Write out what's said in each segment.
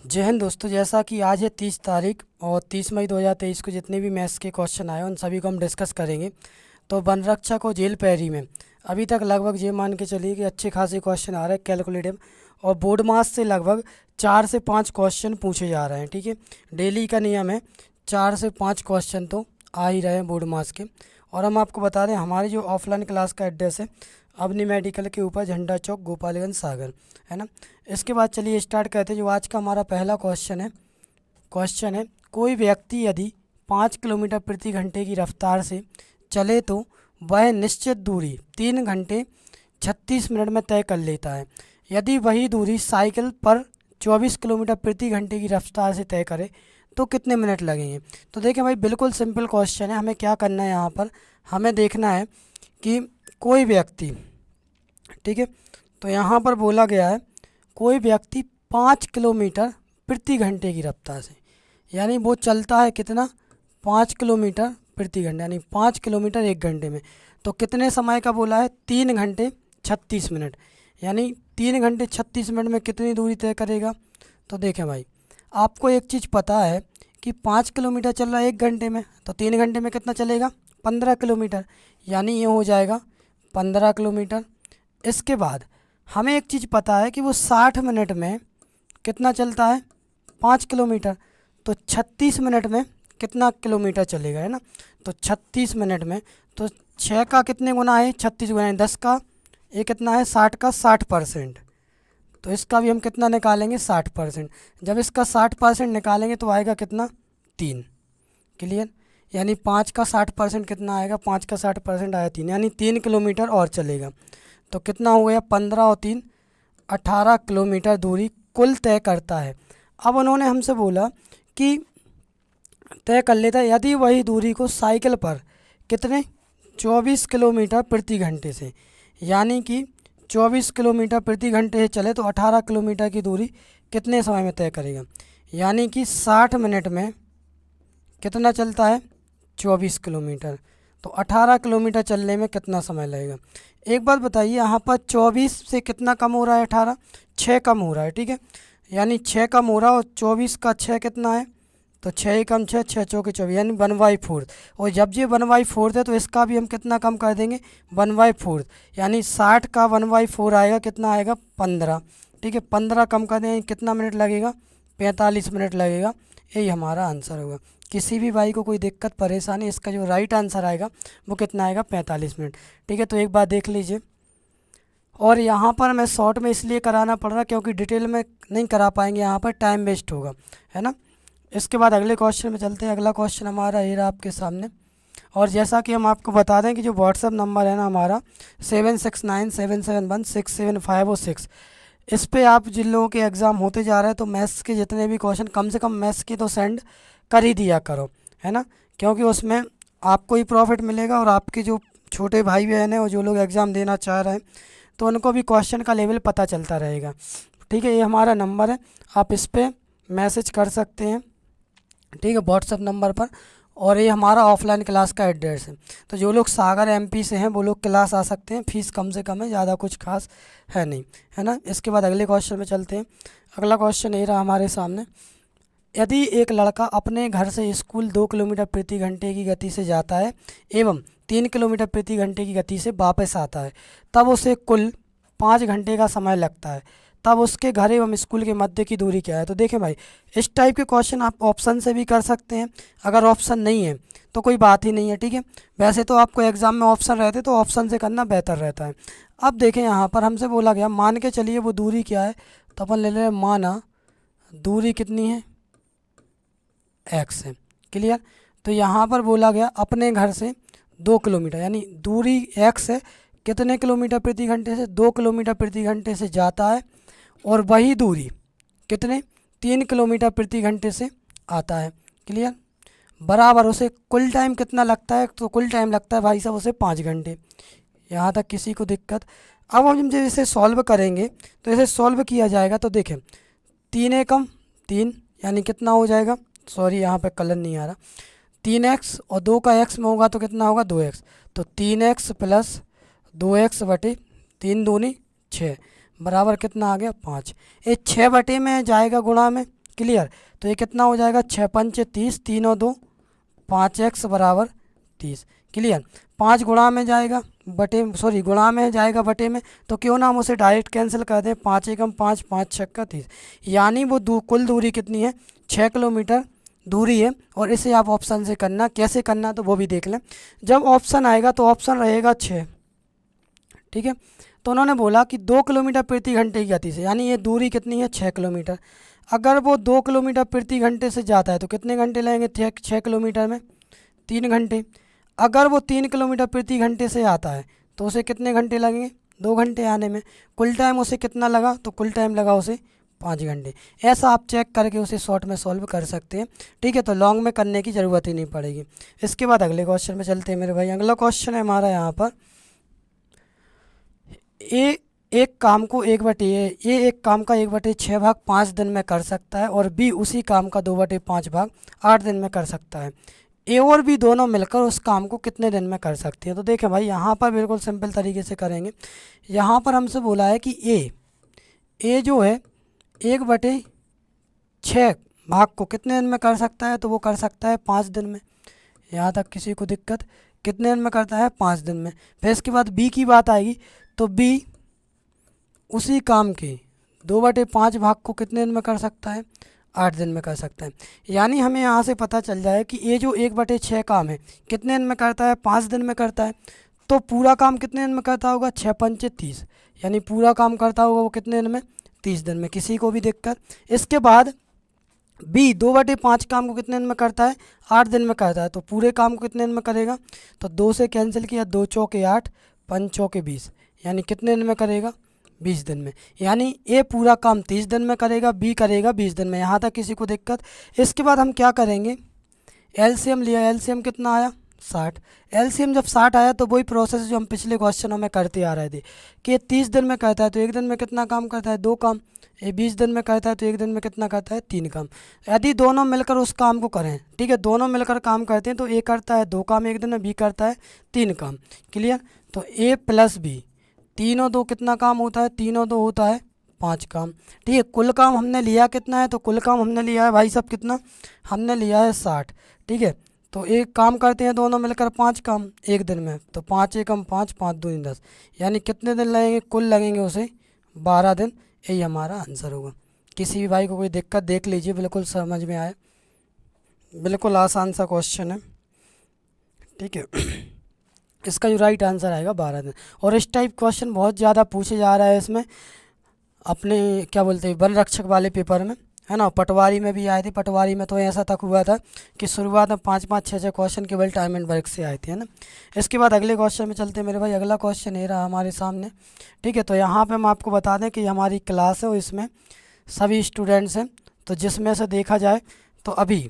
जय हिंद दोस्तों। जैसा कि आज है 30 तारीख और 30 मई 2023 को जितने भी मैथ्स के क्वेश्चन आए उन सभी को हम डिस्कस करेंगे। तो वन रक्षक और जेल पैरी में अभी तक लगभग ये मान के चलिए कि अच्छे खासे क्वेश्चन आ रहे हैं कैलकुलेटिव, और बोर्ड मास से लगभग 4 से 5 क्वेश्चन पूछे जा रहे हैं। ठीक है, डेली का नियम है 4 से 5 क्वेश्चन तो आ ही रहे हैं बोर्ड मास के। और हम आपको बता दें हमारी जो ऑफलाइन क्लास का एड्रेस है अवनी मेडिकल के ऊपर, झंडा चौक, गोपालगंज, सागर, है ना। इसके बाद चलिए स्टार्ट करते हैं। जो आज का हमारा पहला क्वेश्चन है कोई व्यक्ति यदि 5 किलोमीटर प्रति घंटे की रफ्तार से चले तो वह निश्चित दूरी 3 घंटे 36 मिनट में तय कर लेता है। यदि वही दूरी साइकिल पर 24 किलोमीटर प्रति घंटे की रफ्तार से तय करे तो कितने मिनट लगेंगे। तो देखें भाई, बिल्कुल सिंपल क्वेश्चन है। हमें क्या करना है, यहाँ पर हमें देखना है कि कोई व्यक्ति, ठीक है, तो यहाँ पर बोला गया है कोई व्यक्ति 5 किलोमीटर प्रति घंटे की रफ्तार से, यानी वो चलता है कितना, 5 किलोमीटर प्रति घंटे, यानी 5 किलोमीटर 1 घंटे में। तो कितने समय का बोला है, 3 घंटे 36 मिनट, यानी 3 घंटे 36 मिनट में कितनी दूरी तय करेगा। तो देखें भाई, आपको एक चीज़ पता है कि 5 किलोमीटर चल रहा है 1 घंटे में, तो 3 घंटे में कितना चलेगा, 15 किलोमीटर, यानी ये हो जाएगा 15 किलोमीटर। इसके बाद हमें एक चीज़ पता है कि वो 60 मिनट में कितना चलता है, 5 किलोमीटर। तो 36 मिनट में कितना किलोमीटर चलेगा, है ना। तो 36 मिनट में, तो 6 का कितने गुना है, 36 गुना है 10 का, ये कितना है 60 का 60%। तो इसका भी हम कितना निकालेंगे, 60%। जब इसका 60% निकालेंगे तो आएगा कितना, 3। क्लियर, यानी 5 का 60% कितना आएगा, 5 का 60% आया 3, यानी 3 किलोमीटर और चलेगा। तो कितना हो गया, 15 और 3 18 किलोमीटर दूरी कुल तय करता है। अब उन्होंने हमसे बोला कि तय कर लेता है यदि वही दूरी को साइकिल पर कितने, 24 किलोमीटर प्रति घंटे से, यानी कि 24 किलोमीटर प्रति घंटे से चले तो 18 किलोमीटर की दूरी कितने समय में तय करेगा, यानी कि 60 मिनट में कितना चलता है, 24 किलोमीटर। तो 18 किलोमीटर चलने में कितना समय लगेगा। एक बात बताइए, यहाँ पर 24 से कितना कम हो रहा है, 18, 6 कम हो रहा है, ठीक है, यानी 6 कम हो रहा है, और 24 का 6 कितना है, तो 6 ही कम 6, 6 चौके 24, यानी 1/4। और जब ये 1/4 है तो इसका भी हम कितना कम कर देंगे, 1/4, यानी 60 का 1/4 आएगा, कितना आएगा, 15। ठीक है, 15 कम कर देंगे, कितना मिनट लगेगा, 45 मिनट लगेगा। यही हमारा आंसर होगा। किसी भी भाई को कोई दिक्कत परेशानी, इसका जो राइट आंसर आएगा वो कितना आएगा, 45 मिनट। ठीक है, तो एक बार देख लीजिए। और यहाँ पर मैं शॉर्ट में इसलिए कराना पड़ रहा क्योंकि डिटेल में नहीं करा पाएंगे, यहाँ पर टाइम वेस्ट होगा, है ना। इसके बाद अगले क्वेश्चन में चलते हैं। अगला क्वेश्चन हमारा ये रहा आपके सामने। और जैसा कि हम आपको बता दें कि जो व्हाट्सअप नंबर है ना हमारा 7697716756, इस पे आप जिन लोगों के एग्ज़ाम होते जा रहे हैं तो मैथ्स के जितने भी क्वेश्चन, कम से कम मैथ्स के तो सेंड कर ही दिया करो, है ना, क्योंकि उसमें आपको ही प्रॉफिट मिलेगा और आपके जो छोटे भाई बहन हैं और जो लोग एग्ज़ाम देना चाह रहे हैं तो उनको भी क्वेश्चन का लेवल पता चलता रहेगा। ठीक है, ये हमारा नंबर है, आप इस पर मैसेज कर सकते हैं, ठीक है, व्हाट्सअप नंबर पर। और ये हमारा ऑफलाइन क्लास का एड्रेस है। तो जो लोग सागर एमपी से हैं वो लोग क्लास आ सकते हैं, फीस कम से कम है, ज़्यादा कुछ खास है नहीं, है ना। इसके बाद अगले क्वेश्चन में चलते हैं। अगला क्वेश्चन ये रहा हमारे सामने। यदि एक लड़का अपने घर से स्कूल 2 किलोमीटर प्रति घंटे की गति से जाता है एवं 3 किलोमीटर प्रति घंटे की गति से वापस आता है, तब उसे कुल 5 घंटे का समय लगता है, तब उसके घर एवं स्कूल के मध्य की दूरी क्या है। तो देखें भाई, इस टाइप के क्वेश्चन आप ऑप्शन से भी कर सकते हैं, अगर ऑप्शन नहीं है तो कोई बात ही नहीं है, ठीक है। वैसे तो आपको एग्ज़ाम में ऑप्शन रहते तो ऑप्शन से करना बेहतर रहता है। अब देखें, यहाँ पर हमसे बोला गया, मान के चलिए वो दूरी क्या है, तो अपन ले लें माना दूरी कितनी है, एक्स है। क्लियर, तो यहाँ पर बोला गया अपने घर से 2 किलोमीटर, यानी दूरी एक्स है, कितने किलोमीटर प्रति घंटे से, 2 किलोमीटर प्रति घंटे से जाता है, और वही दूरी कितने, 3 किलोमीटर प्रति घंटे से आता है। क्लियर, बराबर उसे कुल टाइम कितना लगता है, तो कुल टाइम लगता है भाई साहब उसे 5 घंटे। यहाँ तक किसी को दिक्कत। अब हम जब इसे सॉल्व करेंगे तो इसे सॉल्व किया जाएगा, तो देखें 3 एकम 3, यानी कितना हो जाएगा, सॉरी यहाँ पे कलर नहीं आ रहा, 3x और 2 का x में होगा तो कितना होगा, 2x। तो 3x प्लस 2x बटे 3 दूनी 6 बराबर कितना आ गया, 5। ये 6 बटे में जाएगा गुणा में क्लियर। तो ये कितना हो जाएगा, 6 पंचे 30, 3 और 2 5x बराबर 30। क्लियर। 5 गुणा में जाएगा बटे, सॉरी गुणा में जाएगा बटे में, तो क्यों ना हम उसे डायरेक्ट कैंसिल कर दें। 5 एकम 5, 5 छक्का 30, यानी वो कुल दूरी कितनी है, 6 किलोमीटर दूरी है। और इसे आप ऑप्शन से करना, कैसे करना तो वो भी देख लें। जब ऑप्शन आएगा तो ऑप्शन रहेगा 6, ठीक है। तो उन्होंने बोला कि 2 किलोमीटर प्रति घंटे की गति से, यानी ये दूरी कितनी है, 6 किलोमीटर। अगर वो 2 किलोमीटर प्रति घंटे से जाता है तो कितने घंटे लगेंगे, 6 किलोमीटर में 3 घंटे। अगर वो 3 किलोमीटर प्रति घंटे से आता है तो उसे कितने घंटे लगेंगे, 2 घंटे आने में। कुल टाइम उसे कितना लगा, तो कुल टाइम लगा उसे 5 घंटे। ऐसा आप चेक करके उसे शॉर्ट में सॉल्व कर सकते हैं, ठीक है। तो लॉन्ग में करने की ज़रूरत ही नहीं पड़ेगी। इसके बाद अगले क्वेश्चन में चलते हैं मेरे भाई। अगला क्वेश्चन है हमारा यहाँ पर, ए एक काम को 1/, ये एक काम का 1/6 भाग 5 दिन में कर सकता है, और बी उसी काम का 2/5 भाग 8 दिन में कर सकता है। ए और बी दोनों मिलकर उस काम को कितने दिन में कर सकती है। तो देखें भाई, यहाँ पर बिल्कुल सिंपल तरीके से करेंगे। यहाँ पर हमसे बोला है कि ए जो है 1/6 भाग को कितने दिन में कर सकता है, तो वो कर सकता है 5 दिन में। यहाँ तक किसी को दिक्कत, कितने दिन में करता है, 5 दिन में। फिर इसके बाद बी की बात आएगी, तो बी उसी काम के 2/5 भाग को कितने दिन में कर सकता है, 8 दिन में कर सकता है। यानी हमें यहाँ से पता चल जाए कि ये जो 1/6 काम है कितने दिन में करता है, 5 दिन में करता है। तो पूरा काम कितने दिन में करता होगा, 6 पंचे 30, यानी पूरा काम करता होगा वो कितने दिन में, 30 दिन में। किसी को भी दिक्कत। इसके बाद बी 2/5 काम को कितने दिन में करता है, 8 दिन में करता है। तो पूरे काम को कितने दिन में करेगा, तो 2 से कैंसिल किया, 2 चौके 8, 5 चौके 20, यानी कितने दिन में करेगा, 20 दिन में। यानी ए पूरा काम 30 दिन में करेगा, बी करेगा 20 दिन में। यहाँ तक किसी को दिक्कत। इसके बाद हम क्या करेंगे, एलसीएम लिया, एलसीएम कितना आया, 60। एलसीएम जब 60 आया तो वही प्रोसेस जो हम पिछले क्वेश्चनों में करते आ रहे थे कि ये 30 दिन में करता है तो 1 दिन में कितना काम करता है, 2 काम। ये 20 दिन में करता है तो 1 दिन में कितना करता है, 3 काम। यदि दोनों मिलकर उस काम को करें, ठीक है, दोनों मिलकर काम करते हैं, तो ए करता है 2 काम 1 दिन में, बी करता है 3 काम। क्लियर। तो ए प्लस बी, 3 और 2 कितना काम होता है, 3 और 2 होता है 5 काम। ठीक है। कुल काम हमने लिया कितना है, तो कुल काम हमने लिया है भाई साहब कितना, हमने लिया है 60। ठीक है। तो एक काम करते हैं दोनों मिलकर 5 काम 1 दिन में, तो 5 एकम 5, 5 दूनी 10, यानी कितने दिन लगेंगे, कुल लगेंगे उसे 12 दिन। यही हमारा आंसर होगा। किसी भी भाई को कोई दिक्कत देख लीजिए, बिल्कुल समझ में आए, बिल्कुल आसान सा क्वेश्चन है। ठीक है। इसका जो राइट आंसर आएगा 12 दिन। और इस टाइप क्वेश्चन बहुत ज़्यादा पूछे जा रहा है इसमें, अपने क्या बोलते हैं वन रक्षक वाले पेपर में, है ना। पटवारी में भी आए थे। पटवारी में तो ऐसा तक हुआ था कि शुरुआत में 5-5, 6-6 क्वेश्चन केवल टाइम एंड वर्क से आए थे, है ना। इसके बाद अगले क्वेश्चन में चलते हैं मेरे भाई। अगला क्वेश्चन ये रहा हमारे सामने। ठीक है। तो यहाँ पे हम आपको बता दें कि हमारी क्लास है और इसमें सभी स्टूडेंट्स हैं। तो जिसमें से देखा जाए तो अभी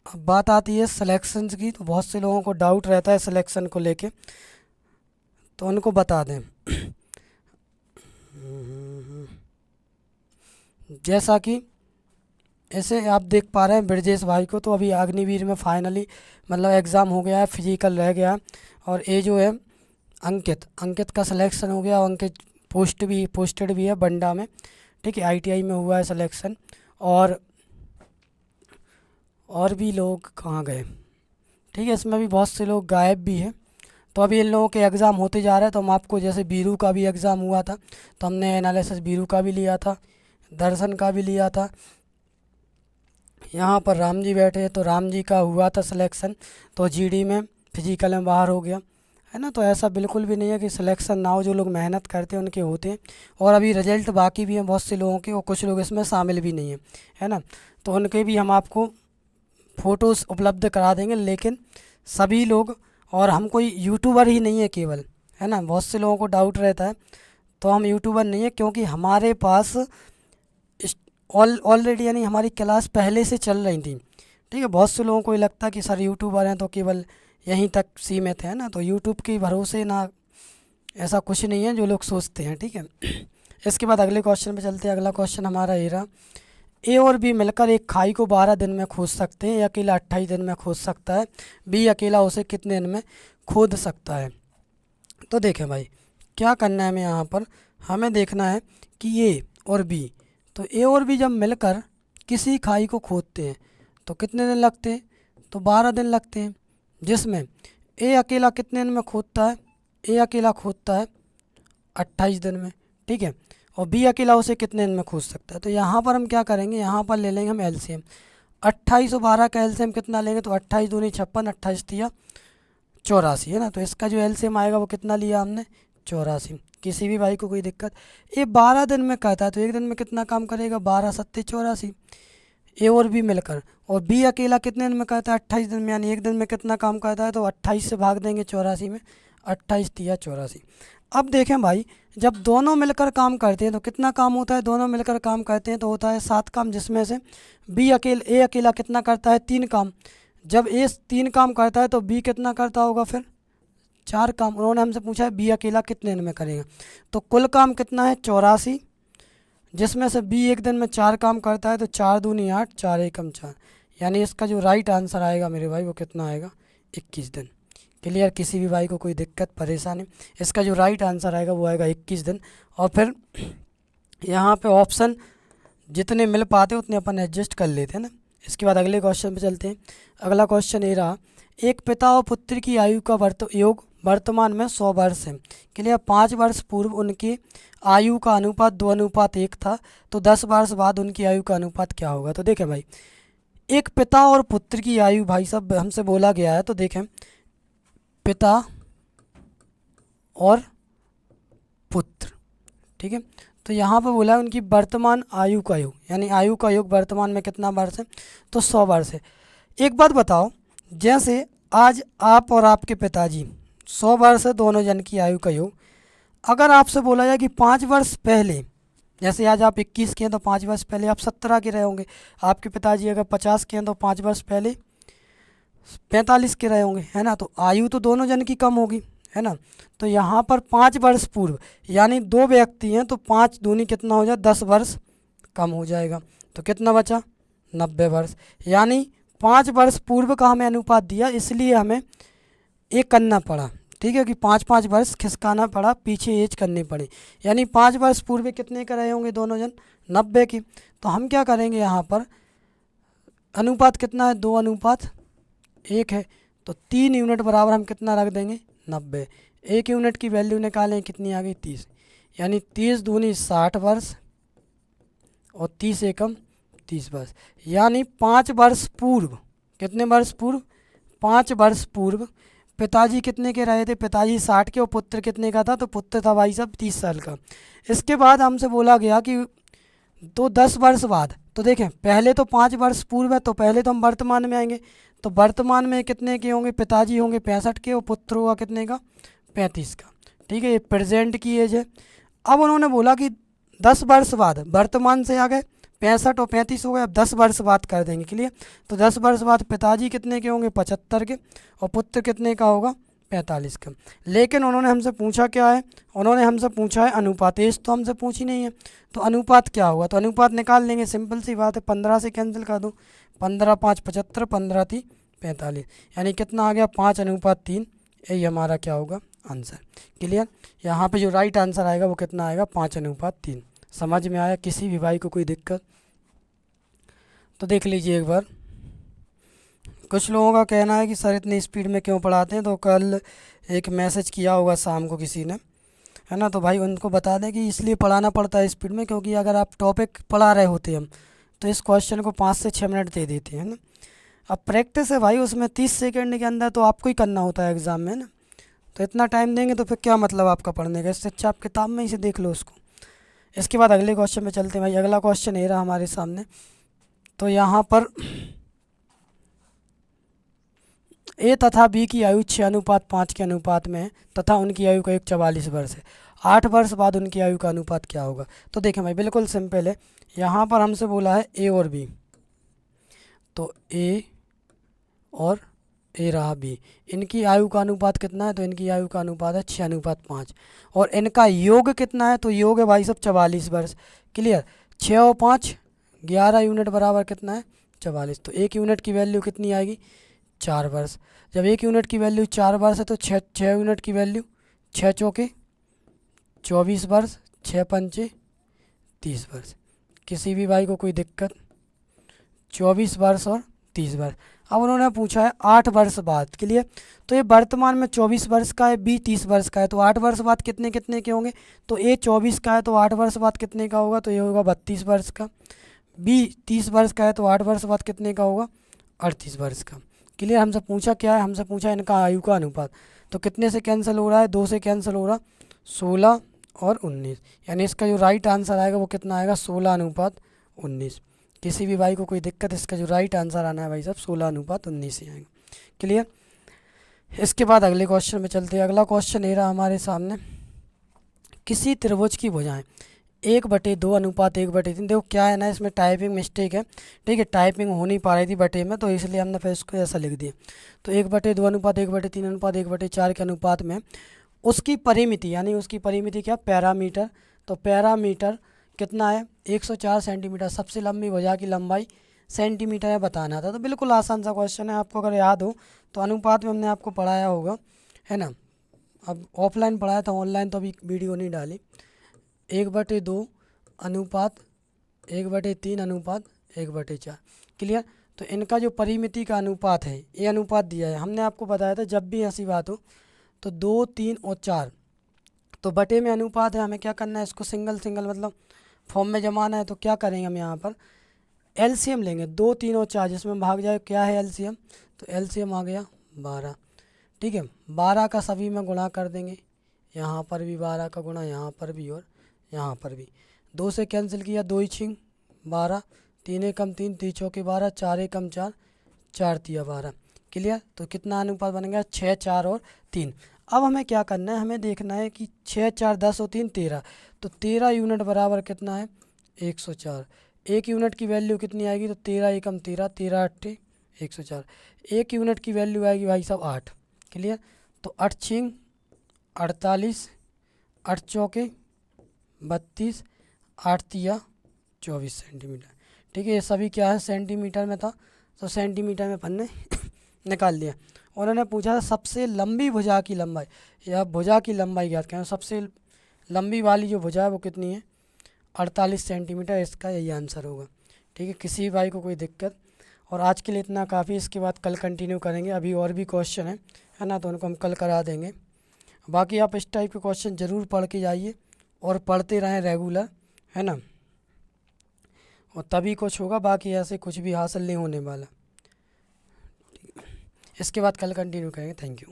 अब बात आती है सिलेक्शन की, तो बहुत से लोगों को डाउट रहता है सिलेक्शन को लेके, तो उनको बता दें। जैसा कि ऐसे आप देख पा रहे हैं ब्रजेश भाई को, तो अभी अग्निवीर में फाइनली मतलब एग्ज़ाम हो गया है, फिजिकल रह गया। और ये जो है अंकित का सिलेक्शन हो गया, और अंकित पोस्टेड भी है बंडा में। ठीक है। आईटीआई में हुआ है सिलेक्शन। और भी लोग कहाँ गए, ठीक है, इसमें भी बहुत से लोग गायब भी हैं। तो अभी इन लोगों के एग्ज़ाम होते जा रहे हैं। तो हम आपको, जैसे बीरू का भी एग्ज़ाम हुआ था तो हमने एनालिसिस बीरू का भी लिया था, दर्शन का भी लिया था। यहाँ पर राम जी बैठे हैं, तो राम जी का हुआ था सिलेक्शन, तो जीडी में फिजिकल में बाहर हो गया, है ना। तो ऐसा बिल्कुल भी नहीं है कि सिलेक्शन ना हो, जो लोग मेहनत करते हैं उनके होते हैं। और अभी रिजल्ट बाकी भी हैं बहुत से लोगों के, और कुछ लोग इसमें शामिल भी नहीं हैं, है ना। तो उनके भी हम आपको फ़ोटोज़ उपलब्ध करा देंगे। लेकिन सभी लोग, और हम कोई यूट्यूबर ही नहीं है केवल, है ना। बहुत से लोगों को डाउट रहता है, तो हम यूट्यूबर नहीं है, क्योंकि हमारे पास ऑलरेडी यानी हमारी क्लास पहले से चल रही थी। ठीक है। बहुत से लोगों को ये लगता है कि सर यूट्यूबर हैं तो केवल यहीं तक सीमित है ना, तो यूट्यूब के भरोसे ना, ऐसा कुछ नहीं है जो लोग सोचते हैं। ठीक है। इसके बाद अगले क्वेश्चन पे चलते हैं। अगला क्वेश्चन हमारा ये रहा, ए और बी मिलकर एक खाई को 12 दिन में खोद सकते हैं, या अकेला 28 दिन में खोद सकता है, बी अकेला उसे कितने दिन में खोद सकता है। तो देखें भाई, क्या करना है हमें यहाँ पर, हमें देखना है कि ए और बी, तो ए और बी जब मिलकर किसी खाई को खोदते हैं तो कितने दिन लगते हैं, तो 12 दिन लगते हैं, जिसमें ए अकेला कितने दिन में खोदता है, ए अकेला खोदता है 28 दिन में, ठीक है, और बी अकेला उसे कितने दिन में खोद सकता है। तो यहाँ पर हम क्या करेंगे, यहाँ पर ले लेंगे हम एलसीएम, 28 और 12 का एलसीएम कितना लेंगे, तो 28 दूनी 56, 28 तिया 84 है ना। तो इसका जो एलसीएम आएगा वो कितना लिया हमने, 84। किसी भी भाई को कोई दिक्कत, ये 12 दिन में कहता है तो एक दिन में कितना काम करेगा, 12 सत्ते 84, ए और बी मिलकर, और बी अकेला कितने दिन में कहता है, 28 दिन में, यानी एक दिन में कितना काम करता है, तो 28 से भाग देंगे 84 में, 28 तिया 84। अब देखें भाई, जब दोनों मिलकर काम करते हैं तो कितना काम होता है, दोनों मिलकर काम करते हैं तो होता है 7 काम, जिसमें से ए अकेला कितना करता है, 3 काम। जब ए 3 काम करता है तो बी कितना करता होगा, फिर 4 काम। उन्होंने हमसे पूछा है बी अकेला कितने दिन में करेगा, तो कुल काम कितना है 84, जिसमें से बी एक दिन में 4 काम करता है, तो 4 दूनी 8, 4 एकम 4, यानी इसका जो राइट आंसर आएगा मेरे भाई वो कितना आएगा, 21 दिन। क्लियर, किसी भी भाई को कोई दिक्कत परेशानी, इसका जो राइट आंसर आएगा वो आएगा 21 दिन। और फिर यहाँ पे ऑप्शन जितने मिल पाते उतने अपन एडजस्ट कर लेते हैं ना। इसके बाद अगले क्वेश्चन पे चलते हैं। अगला क्वेश्चन ये रहा, एक पिता और पुत्र की आयु का योग वर्तमान में 100 वर्ष है। क्लियर, 5 वर्ष पूर्व उनकी आयु का अनुपात 2:1 था, तो 10 वर्ष बाद उनकी आयु का अनुपात क्या होगा। तो देखें भाई, एक पिता और पुत्र की आयु भाई साहब हमसे बोला गया है, तो देखें पिता और पुत्र, ठीक है, तो यहाँ पर बोला है उनकी वर्तमान आयु का योग, यानी आयु का योग वर्तमान में कितना वर्ष है, तो 100 वर्ष है। एक बात बताओ, जैसे आज आप और आपके पिताजी 100 वर्ष है दोनों जन की आयु का योग, अगर आपसे बोला जाए कि 5 वर्ष पहले, जैसे आज आप 21 के हैं तो 5 वर्ष पहले आप 17 के रहे होंगे, आपके पिताजी अगर 50 के हैं तो 5 वर्ष पहले 45 के रहे होंगे, है ना। तो आयु तो दोनों जन की कम होगी, है ना। तो यहाँ पर 5 वर्ष पूर्व, यानी 2 व्यक्ति हैं तो 5 दूनी कितना हो जाए, 10 वर्ष कम हो जाएगा, तो कितना बचा 90 वर्ष। यानी 5 वर्ष पूर्व का हमें अनुपात दिया, इसलिए हमें एक करना पड़ा, ठीक है, कि 5-5 वर्ष खिसकाना पड़ा, पीछे एज करनी पड़ी, यानी 5 वर्ष पूर्व कितने का रहे होंगे दोनों जन, 90 की। तो हम क्या करेंगे, यहाँ पर अनुपात कितना है, 2:1 है, तो 3 यूनिट बराबर हम कितना रख देंगे, 90। 1 यूनिट की वैल्यू निकालें, कितनी आ गई 30, यानी 30 दूनी 60 वर्ष और 30 एकम 30 वर्ष, यानी 5 वर्ष पूर्व, कितने वर्ष पूर्व, 5 वर्ष पूर्व पिताजी कितने के रहे थे, पिताजी 60 के, और पुत्र कितने का था, तो पुत्र था भाई साहब 30 साल का। इसके बाद हमसे बोला गया कि तो 10 वर्ष बाद, तो देखें पहले तो 5 वर्ष पूर्व है, तो पहले तो हम वर्तमान में आएंगे, तो वर्तमान में कितने के होंगे, पिताजी होंगे 65 के और पुत्र होगा कितने का, 35 का, ठीक है, ये प्रेजेंट की एज है। अब उन्होंने बोला कि 10 वर्ष बाद, वर्तमान से आ गए 65 और 35 हो गए, अब 10 वर्ष बाद कर देंगे, क्लियर। तो 10 वर्ष बाद पिताजी कितने के होंगे, 75 के, और पुत्र कितने का होगा, 45 का। लेकिन उन्होंने हमसे पूछा क्या है, उन्होंने हमसे पूछा है अनुपात, एज तो हमसे पूछी नहीं है, तो अनुपात क्या होगा, तो अनुपात निकाल लेंगे, सिंपल सी बात है, 15 से कैंसिल कर दो, 15 5 75, 15 3 45, यानी कितना आ गया 5:3, यही हमारा क्या होगा आंसर। क्लियर, यहाँ पे जो राइट आंसर आएगा वो कितना आएगा, 5:3। समझ में आया, किसी भी भाई को कोई दिक्कत तो देख लीजिए एक बार। कुछ लोगों का कहना है कि सर इतनी स्पीड में क्यों पढ़ाते हैं, तो कल एक मैसेज किया होगा शाम को किसी ने, है ना, तो भाई उनको बता दें कि इसलिए पढ़ाना पड़ता है स्पीड में, क्योंकि अगर आप टॉपिक पढ़ा रहे होते हम तो इस क्वेश्चन को 5 से 6 मिनट दे देते हैं ना। अब प्रैक्टिस है भाई, उसमें 30 सेकंड के अंदर तो आपको ही करना होता है एग्ज़ाम में ना, तो इतना टाइम देंगे तो फिर क्या मतलब आपका पढ़ने का, इससे अच्छा आप किताब में ही से देख लो उसको। इसके बाद अगले क्वेश्चन में चलते हैं भाई। अगला क्वेश्चन ये रहा हमारे सामने, तो यहाँ पर ए तथा बी की आयु 6:5 के अनुपात में है तथा उनकी आयु का योग 44 वर्ष है। 8 वर्ष बाद उनकी आयु का अनुपात क्या होगा। तो देखें भाई बिल्कुल सिंपल है, यहाँ पर हमसे बोला है ए और बी, तो ए और ए रहा बी, इनकी आयु का अनुपात कितना है, तो इनकी आयु का अनुपात है 6:5, और इनका योग कितना है, तो योग है भाई सब 44 वर्ष। क्लियर, 6 और 5 11 यूनिट बराबर कितना है 44, तो 1 यूनिट की वैल्यू कितनी आएगी 4 वर्ष। जब 1 यूनिट की वैल्यू 4 वर्ष है तो 6 यूनिट की वैल्यू 6 चौके 24 वर्ष, 6 पंचे 30 वर्ष। किसी भी भाई को कोई दिक्कत 24 वर्ष और 30 वर्ष। अब उन्होंने पूछा है 8 वर्ष बाद के लिए, तो ये वर्तमान में 24 वर्ष का है, बी 30 वर्ष का है, तो 8 वर्ष बाद कितने कितने के होंगे, तो ए 24 का है तो 8 वर्ष बाद कितने का होगा, तो ये होगा 32 वर्ष का। बी 30 वर्ष का है तो 8 वर्ष बाद कितने का होगा, 38 वर्ष का। क्लियर। हमसे पूछा क्या है, हमसे पूछा इनका आयु का अनुपात, तो कितने से कैंसिल हो रहा है, 2 से कैंसिल हो रहा, 16 और 19, यानी इसका जो राइट आंसर आएगा वो कितना आएगा, 16:19। किसी भी भाई को कोई दिक्कत, इसका जो राइट आंसर आना है भाई साहब 16:19 ही आएगा। क्लियर। इसके बाद अगले क्वेश्चन में चलते हैं। अगला क्वेश्चन ये रहा हमारे सामने, किसी त्रिभुज की भुजाएं 1/2:1/3। देखो क्या है ना, इसमें टाइपिंग मिस्टेक है, ठीक है, टाइपिंग हो नहीं पा रही थी बटे में, तो इसलिए हमने फिर इसको ऐसा लिख दिया। तो 1/2:1/3:4 के अनुपात में उसकी परिमिति, यानी उसकी परिमिति क्या, पैरामीटर, तो पैरामीटर कितना है, 104 सेंटीमीटर। सबसे लंबी भुजा की लंबाई सेंटीमीटर में बताना था। तो बिल्कुल आसान सा क्वेश्चन है, आपको अगर याद हो तो अनुपात में हमने आपको पढ़ाया होगा, है ना। अब ऑफलाइन पढ़ाया था, ऑनलाइन तो अभी वीडियो नहीं डाली। 1/2 अनुपात 1/3 अनुपात 1/4। क्लियर। तो इनका जो परिमिति का अनुपात है, ये अनुपात दिया है, हमने आपको बताया था जब भी ऐसी बात हो तो 2, 3 और 4, तो बटे में अनुपात है, हमें क्या करना है, इसको सिंगल सिंगल मतलब फॉर्म में जमाना है। तो क्या करेंगे हम यहाँ पर एलसीएम लेंगे, 2, 3 और 4 जिसमें भाग जाए, क्या है एलसीएम, तो एलसीएम आ गया 12। ठीक है, 12 का सभी में गुणा कर देंगे, यहाँ पर भी 12 का गुणा, यहाँ पर भी और यहाँ पर भी। 2 से कैंसिल किया, 2 ही छिंग 12, 3 एकम 3, 3 चौके 12, 4 एकम 4, 4 तिया 12। क्लियर। तो कितना अनुपात बन गया, 6, 4 और 3। अब हमें क्या करना है, हमें देखना है कि 6, 4, 10 और 3 13, तो 13 यूनिट बराबर कितना है, 104। 1 यूनिट की वैल्यू कितनी आएगी, तो 13 एकम 13, 13 अट्ठे 104। 1 यूनिट की वैल्यू आएगी भाई साहब 8। क्लियर। तो 8 छिंग 48, 8 चौके 32, 8 तिया 24 सेंटीमीटर। ठीक है, ये सभी क्या है, सेंटीमीटर में था, तो सेंटीमीटर में अपन ने निकाल लिया। उन्होंने पूछा सबसे लंबी भुजा की लंबाई, या भुजा की लंबाई ज्ञात करें। सबसे लंबी वाली जो भुजा है वो कितनी है, 48 सेंटीमीटर। इसका यही आंसर होगा। ठीक है, किसी भी भाई को कोई दिक्कत। और आज के लिए इतना काफ़ी, इसके बाद कल कंटिन्यू करेंगे, अभी और भी क्वेश्चन है ना, तो उनको हम कल करा देंगे। बाकी आप इस टाइप के क्वेश्चन ज़रूर पढ़ के जाइए और पढ़ते रहें रेगुलर, है ना, और तभी कुछ होगा, बाकी ऐसे कुछ भी हासिल नहीं होने वाला। इसके बाद कल कंटिन्यू करेंगे। Thank you.